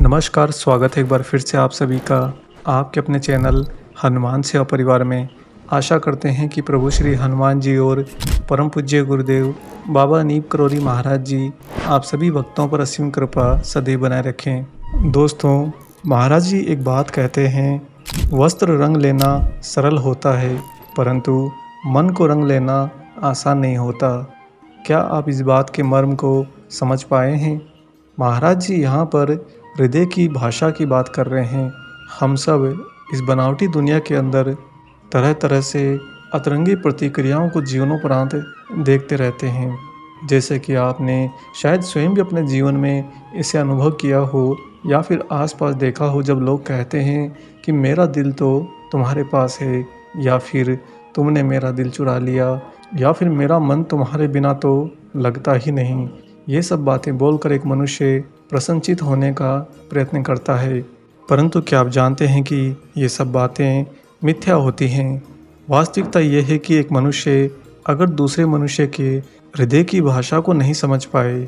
नमस्कार, स्वागत है एक बार फिर से आप सभी का आपके अपने चैनल हनुमान सेवा परिवार में। आशा करते हैं कि प्रभु श्री हनुमान जी और परम पूज्य गुरुदेव बाबा नीम करोली महाराज जी आप सभी भक्तों पर असीम कृपा सदैव बनाए रखें। दोस्तों, महाराज जी एक बात कहते हैं, वस्त्र रंग लेना सरल होता है, परंतु मन को रंग लेना आसान नहीं होता। क्या आप इस बात के मर्म को समझ पाए हैं? महाराज जी यहाँ पर हृदय की भाषा की बात कर रहे हैं। हम सब इस बनावटी दुनिया के अंदर तरह तरह से अतरंगी प्रतिक्रियाओं को जीवनोपरांत देखते रहते हैं। जैसे कि आपने शायद स्वयं भी अपने जीवन में इसे अनुभव किया हो या फिर आसपास देखा हो, जब लोग कहते हैं कि मेरा दिल तो तुम्हारे पास है, या फिर तुमने मेरा दिल चुरा लिया, या फिर मेरा मन तुम्हारे बिना तो लगता ही नहीं। ये सब बातें बोलकर एक मनुष्य प्रसन्नचित्त होने का प्रयत्न करता है, परंतु क्या आप जानते हैं कि ये सब बातें मिथ्या होती हैं। वास्तविकता यह है कि एक मनुष्य अगर दूसरे मनुष्य के हृदय की भाषा को नहीं समझ पाए,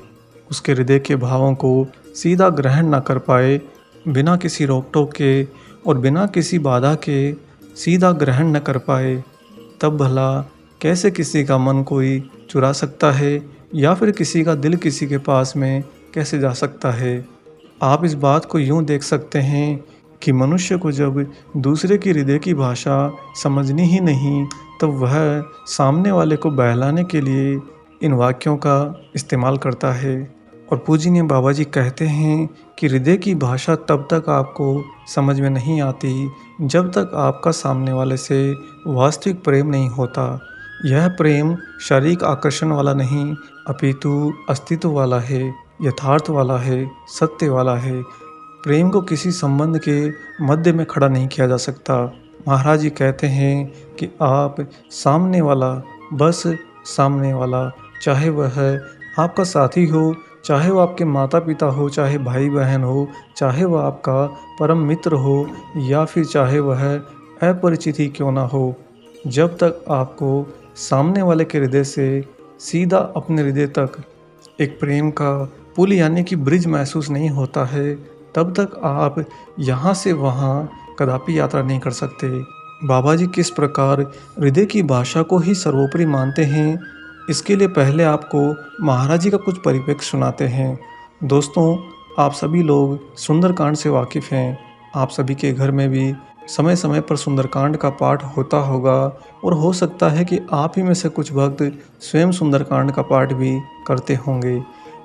उसके हृदय के भावों को सीधा ग्रहण ना कर पाए, बिना किसी रोक टोक के और बिना किसी बाधा के सीधा ग्रहण न कर पाए, तब भला कैसे किसी का मन कोई चुरा सकता है, या फिर किसी का दिल किसी के पास में कैसे जा सकता है। आप इस बात को यूँ देख सकते हैं कि मनुष्य को जब दूसरे की हृदय की भाषा समझनी ही नहीं, तब वह सामने वाले को बहलाने के लिए इन वाक्यों का इस्तेमाल करता है। और पूजनीय बाबा जी कहते हैं कि हृदय की भाषा तब तक आपको समझ में नहीं आती जब तक आपका सामने वाले से वास्तविक प्रेम नहीं होता। यह प्रेम शारीरिक आकर्षण वाला नहीं, अपितु अस्तित्व वाला है, यथार्थ वाला है, सत्य वाला है। प्रेम को किसी संबंध के मध्य में खड़ा नहीं किया जा सकता। महाराज जी कहते हैं कि आप सामने वाला, बस सामने वाला, चाहे वह आपका साथी हो, चाहे वो आपके माता पिता हो, चाहे भाई बहन हो, चाहे वह आपका परम मित्र हो, या फिर चाहे वह अपरिचित ही क्यों ना हो, जब तक आपको सामने वाले के हृदय से सीधा अपने हृदय तक एक प्रेम का पुल यानी कि ब्रिज महसूस नहीं होता है, तब तक आप यहाँ से वहाँ कदापि यात्रा नहीं कर सकते। बाबा जी किस प्रकार हृदय की भाषा को ही सर्वोपरि मानते हैं, इसके लिए पहले आपको महाराज जी का कुछ परिप्रेक्ष्य सुनाते हैं। दोस्तों, आप सभी लोग सुंदरकांड से वाकिफ़ हैं। आप सभी के घर में भी समय समय पर सुंदरकांड का पाठ होता होगा, और हो सकता है कि आप ही में से कुछ भक्त स्वयं सुंदरकांड का पाठ भी करते होंगे।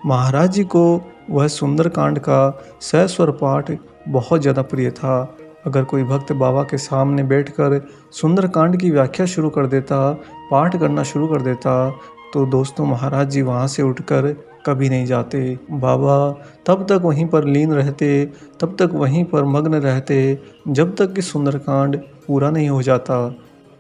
महाराज जी को वह सुंदरकांड का सहस्वर पाठ बहुत ज़्यादा प्रिय था। अगर कोई भक्त बाबा के सामने बैठकर सुंदरकांड की व्याख्या शुरू कर देता, पाठ करना शुरू कर देता, तो दोस्तों महाराज जी वहाँ से उठकर कभी नहीं जाते। बाबा तब तक वहीं पर लीन रहते, तब तक वहीं पर मग्न रहते, जब तक कि सुंदरकांड पूरा नहीं हो जाता।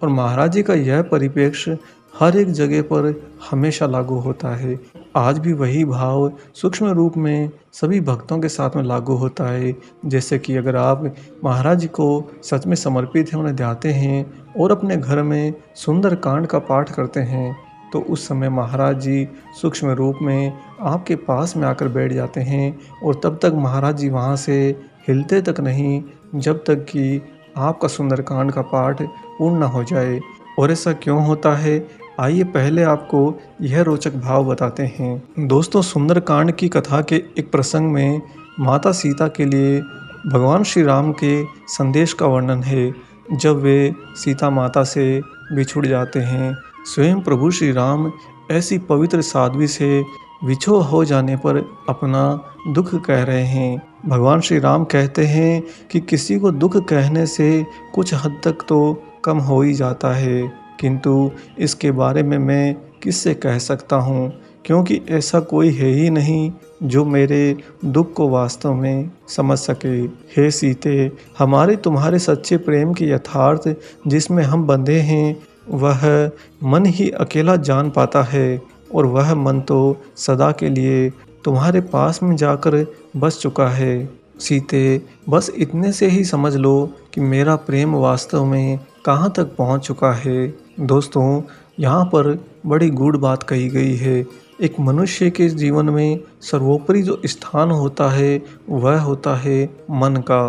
और महाराज जी का यह परिप्रेक्ष्य हर एक जगह पर हमेशा लागू होता है। आज भी वही भाव सूक्ष्म रूप में सभी भक्तों के साथ में लागू होता है। जैसे कि अगर आप महाराज जी को सच में समर्पित हैं, उन्हें ध्याते हैं और अपने घर में सुंदरकांड का पाठ करते हैं, तो उस समय महाराज जी सूक्ष्म रूप में आपके पास में आकर बैठ जाते हैं, और तब तक महाराज जी वहाँ से हिलते तक नहीं जब तक कि आपका सुंदरकांड का पाठ पूर्ण न हो जाए। और ऐसा क्यों होता है, आइए पहले आपको यह रोचक भाव बताते हैं। दोस्तों, सुंदरकांड की कथा के एक प्रसंग में माता सीता के लिए भगवान श्री राम के संदेश का वर्णन है। जब वे सीता माता से बिछुड़ जाते हैं, स्वयं प्रभु श्री राम ऐसी पवित्र साध्वी से विछोह हो जाने पर अपना दुख कह रहे हैं। भगवान श्री राम कहते हैं कि किसी को दुख कहने से कुछ हद तक तो कम हो ही जाता है, किंतु इसके बारे में मैं किससे कह सकता हूँ, क्योंकि ऐसा कोई है ही नहीं जो मेरे दुख को वास्तव में समझ सके। हे सीते, हमारे तुम्हारे सच्चे प्रेम के यथार्थ जिसमें हम बंधे हैं, वह मन ही अकेला जान पाता है, और वह मन तो सदा के लिए तुम्हारे पास में जाकर बस चुका है। सीते, बस इतने से ही समझ लो कि मेरा प्रेम वास्तव में कहाँ तक पहुँच चुका है। दोस्तों, यहाँ पर बड़ी गूढ़ बात कही गई है। एक मनुष्य के जीवन में सर्वोपरि जो स्थान होता है वह होता है मन का।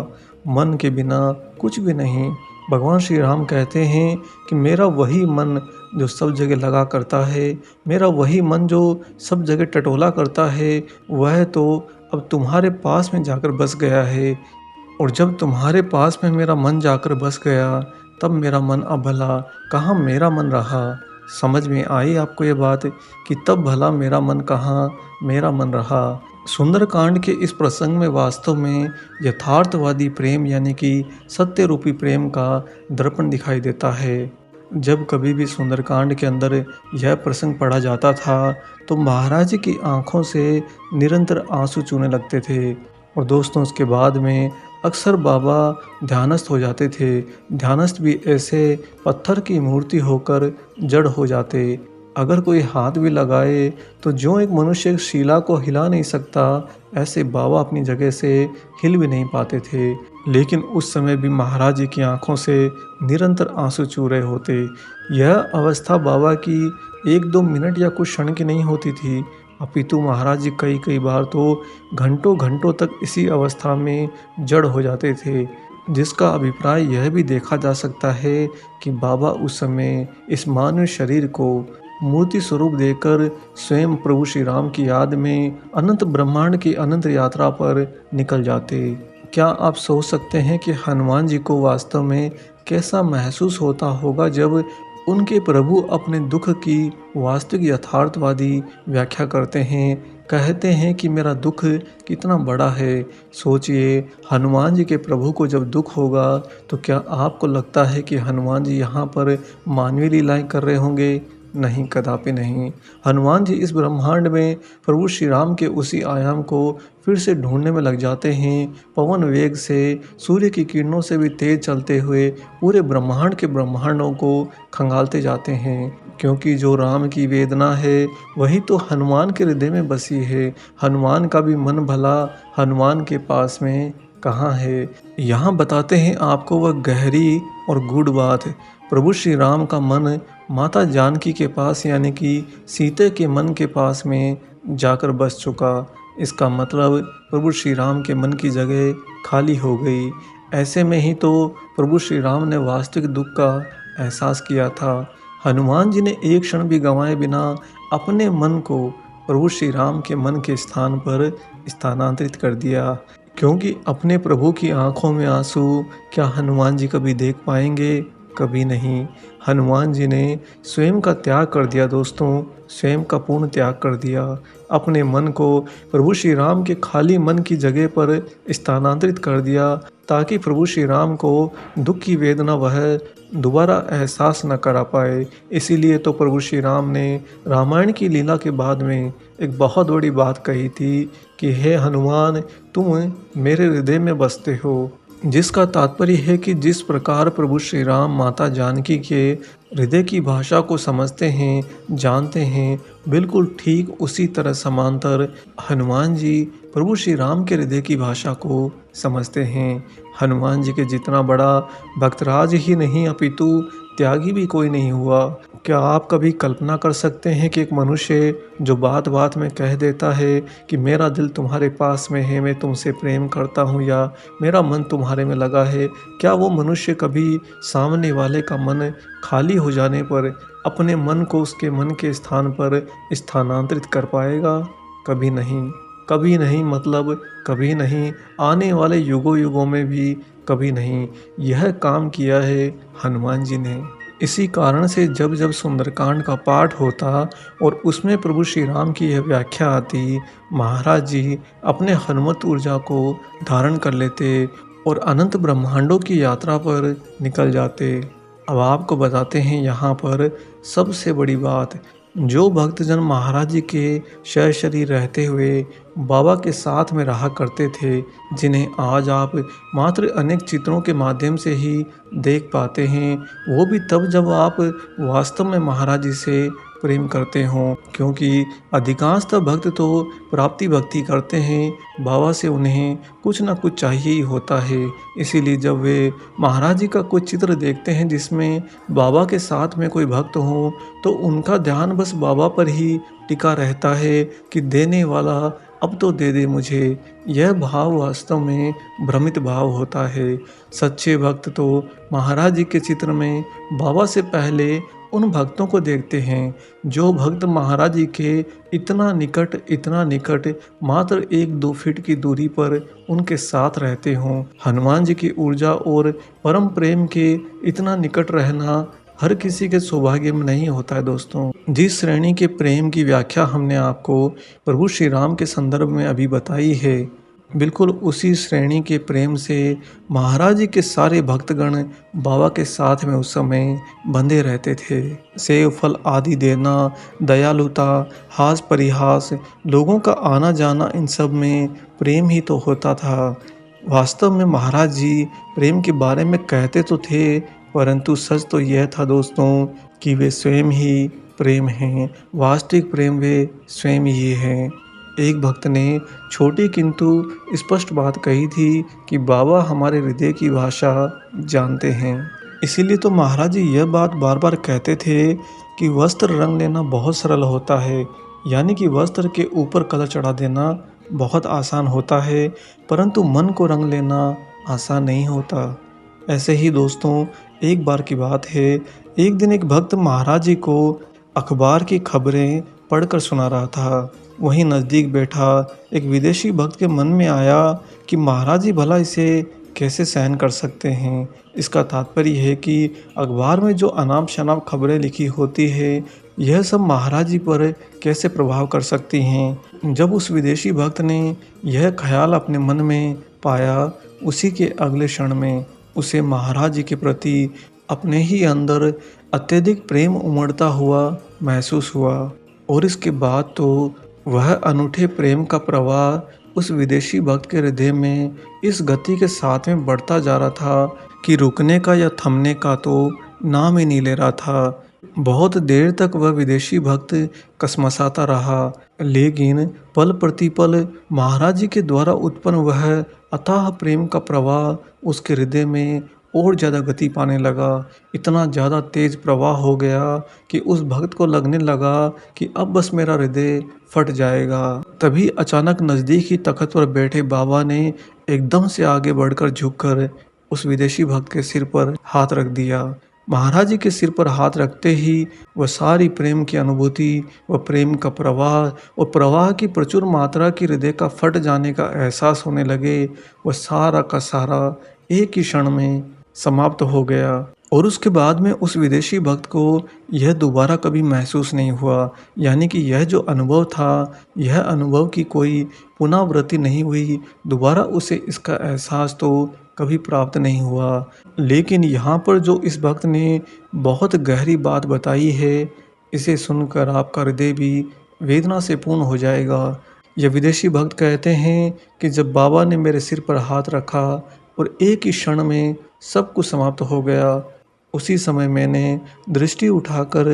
मन के बिना कुछ भी नहीं। भगवान श्री राम कहते हैं कि मेरा वही मन जो सब जगह लगा करता है, मेरा वही मन जो सब जगह टटोला करता है, वह तो अब तुम्हारे पास में जाकर बस गया है। और जब तुम्हारे पास में मेरा मन जाकर बस गया, तब मेरा मन अब भला कहाँ मेरा मन रहा। समझ में आई आपको ये बात कि तब भला मेरा मन कहाँ मेरा मन रहा। सुंदरकांड के इस प्रसंग में वास्तव में यथार्थवादी प्रेम यानी कि सत्य रूपी प्रेम का दर्पण दिखाई देता है। जब कभी भी सुंदरकांड के अंदर यह प्रसंग पढ़ा जाता था तो महाराज जी की आंखों से निरंतर आंसू चूने लगते थे। और दोस्तों उसके बाद में अक्सर बाबा ध्यानस्थ हो जाते थे। ध्यानस्थ भी ऐसे पत्थर की मूर्ति होकर जड़ हो जाते। अगर कोई हाथ भी लगाए तो जो एक मनुष्य शिला को हिला नहीं सकता, ऐसे बाबा अपनी जगह से हिल भी नहीं पाते थे। लेकिन उस समय भी महाराज जी की आंखों से निरंतर आंसू चू रहे होते। यह अवस्था बाबा की 1-2 मिनट या कुछ क्षण की नहीं होती थी, अपितु महाराज जी कई कई बार तो घंटों घंटों तक इसी अवस्था में जड़ हो जाते थे। जिसका अभिप्राय यह भी देखा जा सकता है कि बाबा उस समय इस मानव शरीर को मूर्ति स्वरूप देकर स्वयं प्रभु श्री राम की याद में अनंत ब्रह्मांड की अनंत यात्रा पर निकल जाते। क्या आप सोच सकते हैं कि हनुमान जी को वास्तव में कैसा महसूस होता होगा जब उनके प्रभु अपने दुख की वास्तविक यथार्थवादी व्याख्या करते हैं, कहते हैं कि मेरा दुख कितना बड़ा है। सोचिए, हनुमान जी के प्रभु को जब दुख होगा तो क्या आपको लगता है कि हनुमान जी यहाँ पर मानवीय लीलाएं कर रहे होंगे? नहीं, कदापि नहीं। हनुमान जी इस ब्रह्मांड में प्रभु श्री राम के उसी आयाम को फिर से ढूंढने में लग जाते हैं। पवन वेग से सूर्य की किरणों से भी तेज चलते हुए पूरे ब्रह्मांड के ब्रह्मांडों को खंगालते जाते हैं, क्योंकि जो राम की वेदना है वही तो हनुमान के हृदय में बसी है। हनुमान का भी मन भला हनुमान के पास में कहाँ है। यहाँ बताते हैं आपको वह गहरी और गूढ़ बात। प्रभु श्री राम का मन माता जानकी के पास यानी कि सीता के मन के पास में जाकर बस चुका। इसका मतलब प्रभु श्री राम के मन की जगह खाली हो गई। ऐसे में ही तो प्रभु श्री राम ने वास्तविक दुख का एहसास किया था। हनुमान जी ने एक क्षण भी गंवाए बिना अपने मन को प्रभु श्री राम के मन के स्थान पर स्थानांतरित कर दिया, क्योंकि अपने प्रभु की आंखों में आंसू क्या हनुमान जी कभी देख पाएंगे? कभी नहीं। हनुमान जी ने स्वयं का त्याग कर दिया दोस्तों, स्वयं का पूर्ण त्याग कर दिया। अपने मन को प्रभु श्री राम के खाली मन की जगह पर स्थानांतरित कर दिया, ताकि प्रभु श्री राम को दुख की वेदना वह दोबारा एहसास न करा पाए। इसीलिए तो प्रभु श्री राम ने रामायण की लीला के बाद में एक बहुत बड़ी बात कही थी कि हे हनुमान, तुम मेरे हृदय में बसते हो। जिसका तात्पर्य है कि जिस प्रकार प्रभु श्री राम माता जानकी के हृदय की भाषा को समझते हैं, जानते हैं, बिल्कुल ठीक उसी तरह समांतर हनुमान जी प्रभु श्री राम के हृदय की भाषा को समझते हैं। हनुमान जी के जितना बड़ा भक्तराज ही नहीं अपितु त्यागी भी कोई नहीं हुआ। क्या आप कभी कल्पना कर सकते हैं कि एक मनुष्य जो बात बात में कह देता है कि मेरा दिल तुम्हारे पास में है, मैं तुमसे प्रेम करता हूँ, या मेरा मन तुम्हारे में लगा है, क्या वो मनुष्य कभी सामने वाले का मन खाली हो जाने पर अपने मन को उसके मन के स्थान पर स्थानांतरित कर पाएगा? कभी नहीं। कभी नहीं मतलब कभी नहीं, आने वाले युगों युगों में भी कभी नहीं। यह काम किया है हनुमान जी ने। इसी कारण से जब जब सुंदरकांड का पाठ होता और उसमें प्रभु श्री राम की यह व्याख्या आती, महाराज जी अपने हनुमत ऊर्जा को धारण कर लेते और अनंत ब्रह्मांडों की यात्रा पर निकल जाते। अब आपको बताते हैं यहाँ पर सबसे बड़ी बात, जो भक्तजन महाराज जी के शरीर रहते हुए बाबा के साथ में रहा करते थे, जिन्हें आज आप मात्र अनेक चित्रों के माध्यम से ही देख पाते हैं, वो भी तब जब आप वास्तव में महाराज जी से प्रेम करते हों, क्योंकि अधिकांशतः भक्त तो प्राप्ति भक्ति करते हैं, बाबा से उन्हें कुछ ना कुछ चाहिए ही होता है। इसीलिए जब वे महाराज जी का कुछ चित्र देखते हैं जिसमें बाबा के साथ में कोई भक्त हो, तो उनका ध्यान बस बाबा पर ही टिका रहता है कि देने वाला अब तो दे दे मुझे। यह भाव वास्तव में भ्रमित भाव होता है। सच्चे भक्त तो महाराज जी के चित्र में बाबा से पहले उन भक्तों को देखते हैं जो भक्त महाराज जी के इतना निकट मात्र 1-2 फीट की दूरी पर उनके साथ रहते हों। हनुमान जी की ऊर्जा और परम प्रेम के इतना निकट रहना हर किसी के सौभाग्य में नहीं होता है दोस्तों। जिस श्रेणी के प्रेम की व्याख्या हमने आपको प्रभु श्री राम के संदर्भ में अभी बताई है, बिल्कुल उसी श्रेणी के प्रेम से महाराज जी के सारे भक्तगण बाबा के साथ में उस समय बंधे रहते थे। सेव फल आदि देना, दयालुता, हास परिहास, लोगों का आना जाना, इन सब में प्रेम ही तो होता था। वास्तव में महाराज जी प्रेम के बारे में कहते तो थे, परंतु सच तो यह था दोस्तों कि वे स्वयं ही प्रेम हैं। वास्तविक प्रेम वे स्वयं ही हैं। एक भक्त ने छोटी किंतु स्पष्ट बात कही थी कि बाबा हमारे हृदय की भाषा जानते हैं। इसीलिए तो महाराज जी यह बात बार बार कहते थे कि वस्त्र रंग लेना बहुत सरल होता है, यानी कि वस्त्र के ऊपर कलर चढ़ा देना बहुत आसान होता है, परंतु मन को रंग लेना आसान नहीं होता। ऐसे ही दोस्तों एक बार की बात है, एक दिन एक भक्त महाराज जी को अखबार की खबरें पढ़कर सुना रहा था। वहीं नज़दीक बैठा एक विदेशी भक्त के मन में आया कि महाराज जी भला इसे कैसे सहन कर सकते हैं। इसका तात्पर्य है कि अखबार में जो अनाप शनाप खबरें लिखी होती है, यह सब महाराज जी पर कैसे प्रभाव कर सकती हैं। जब उस विदेशी भक्त ने यह ख्याल अपने मन में पाया, उसी के अगले क्षण में उसे महाराज जी के प्रति अपने ही अंदर अत्यधिक प्रेम उमड़ता हुआ महसूस हुआ। और इसके बाद तो वह अनूठे प्रेम का प्रवाह उस विदेशी भक्त के हृदय में इस गति के साथ में बढ़ता जा रहा था कि रुकने का या थमने का तो नाम ही नहीं ले रहा था। बहुत देर तक वह विदेशी भक्त कसमसाता रहा, लेकिन पल प्रतिपल महाराज जी के द्वारा उत्पन्न वह अथाह प्रेम का प्रवाह उसके हृदय में और ज़्यादा गति पाने लगा। इतना ज़्यादा तेज प्रवाह हो गया कि उस भक्त को लगने लगा कि अब बस मेरा हृदय फट जाएगा। तभी अचानक नज़दीक ही तख्त पर बैठे बाबा ने एकदम से आगे बढ़कर झुककर उस विदेशी भक्त के सिर पर हाथ रख दिया। महाराज जी के सिर पर हाथ रखते ही वह सारी प्रेम की अनुभूति, वह प्रेम का प्रवाह और प्रवाह की प्रचुर मात्रा की हृदय का फट जाने का एहसास होने लगे। वह सारा का सारा एक ही क्षण में समाप्त हो गया। और उसके बाद में उस विदेशी भक्त को यह दोबारा कभी महसूस नहीं हुआ, यानी कि यह जो अनुभव था, यह अनुभव की कोई पुनरावृत्ति नहीं हुई। दोबारा उसे इसका एहसास तो कभी प्राप्त नहीं हुआ। लेकिन यहाँ पर जो इस भक्त ने बहुत गहरी बात बताई है, इसे सुनकर आपका हृदय भी वेदना से पूर्ण हो जाएगा। यह विदेशी भक्त कहते हैं कि जब बाबा ने मेरे सिर पर हाथ रखा और एक ही क्षण में सब कुछ समाप्त हो गया, उसी समय मैंने दृष्टि उठाकर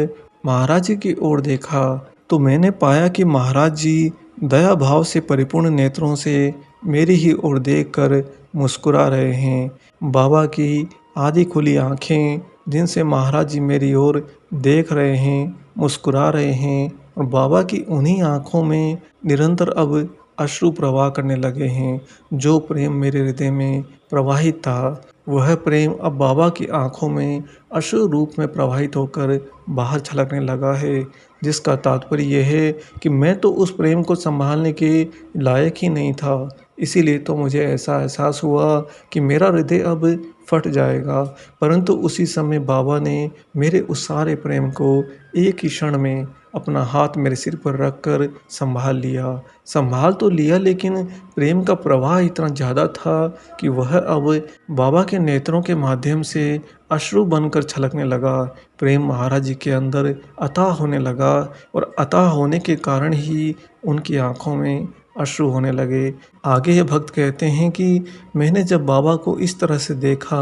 महाराज जी की ओर देखा तो मैंने पाया कि महाराज जी दया भाव से परिपूर्ण नेत्रों से मेरी ही ओर देखकर मुस्कुरा रहे हैं। बाबा की आधी खुली आंखें जिनसे महाराज जी मेरी ओर देख रहे हैं, मुस्कुरा रहे हैं, और बाबा की उन्हीं आंखों में निरंतर अब अश्रु प्रवाह करने लगे हैं। जो प्रेम मेरे हृदय में प्रवाहित था, वह प्रेम अब बाबा की आंखों में अश्रु रूप में प्रवाहित होकर बाहर छलकने लगा है। जिसका तात्पर्य यह है कि मैं तो उस प्रेम को संभालने के लायक ही नहीं था। इसीलिए तो मुझे ऐसा एहसास हुआ कि मेरा हृदय अब फट जाएगा। परंतु उसी समय बाबा ने मेरे उस सारे प्रेम को एक ही क्षण में अपना हाथ मेरे सिर पर रखकर संभाल तो लिया, लेकिन प्रेम का प्रवाह इतना ज़्यादा था कि वह अब बाबा के नेत्रों के माध्यम से अश्रु बनकर छलकने लगा। प्रेम महाराज जी के अंदर अथाह होने लगा और अथाह होने के कारण ही उनकी आंखों में अश्रु होने लगे। आगे ये भक्त कहते हैं कि मैंने जब बाबा को इस तरह से देखा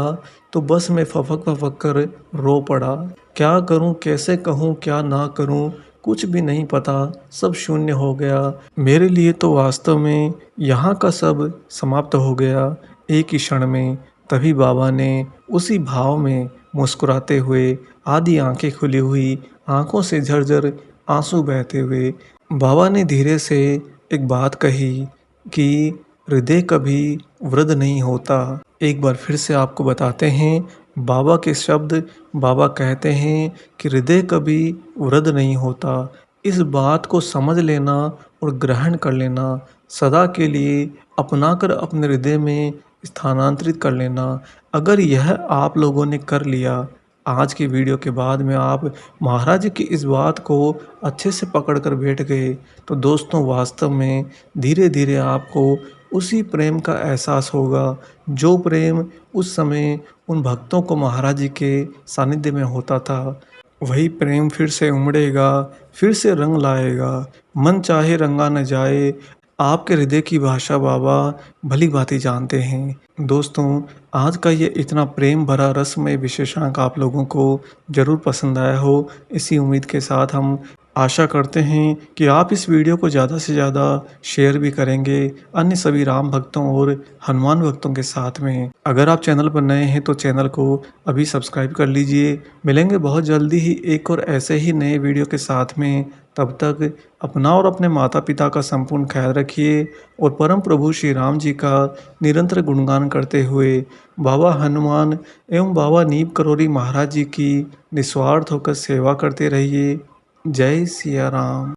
तो बस मैं फपक कर रो पड़ा। क्या करूं, कैसे कहूं, क्या ना करूं, कुछ भी नहीं पता, सब शून्य हो गया। मेरे लिए तो वास्तव में यहाँ का सब समाप्त हो गया एक ही क्षण में। तभी बाबा ने उसी भाव में मुस्कुराते हुए, आधी आंखें खुली हुई, आंखों से झरझर आंसू बहते हुए बाबा ने धीरे से एक बात कही कि हृदय कभी वृद्ध नहीं होता। एक बार फिर से आपको बताते हैं बाबा के शब्द। बाबा कहते हैं कि हृदय कभी वृद्ध नहीं होता। इस बात को समझ लेना और ग्रहण कर लेना, सदा के लिए अपनाकर अपने हृदय में स्थानांतरित कर लेना। अगर यह आप लोगों ने कर लिया, आज की वीडियो के बाद में आप महाराज जी की इस बात को अच्छे से पकड़ कर बैठ गए, तो दोस्तों वास्तव में धीरे धीरे आपको उसी प्रेम का एहसास होगा जो प्रेम उस समय उन भक्तों को महाराज जी के सानिध्य में होता था। वही प्रेम फिर से उमड़ेगा, फिर से रंग लाएगा। मन चाहे रंगा न जाए, आपके हृदय की भाषा बाबा भली भांति जानते हैं। दोस्तों, आज का ये इतना प्रेम भरा रसमय विशेषांक आप लोगों को ज़रूर पसंद आया हो। इसी उम्मीद के साथ हम आशा करते हैं कि आप इस वीडियो को ज़्यादा से ज़्यादा शेयर भी करेंगे अन्य सभी राम भक्तों और हनुमान भक्तों के साथ में। अगर आप चैनल पर नए हैं तो चैनल को अभी सब्सक्राइब कर लीजिए। मिलेंगे बहुत जल्दी ही एक और ऐसे ही नए वीडियो के साथ में। तब तक अपना और अपने माता पिता का संपूर्ण ख्याल रखिए और परम प्रभु श्री राम जी का निरंतर गुणगान करते हुए बाबा हनुमान एवं बाबा नीम करोली महाराज जी की निस्वार्थ होकर सेवा करते रहिए। जय सिया राम।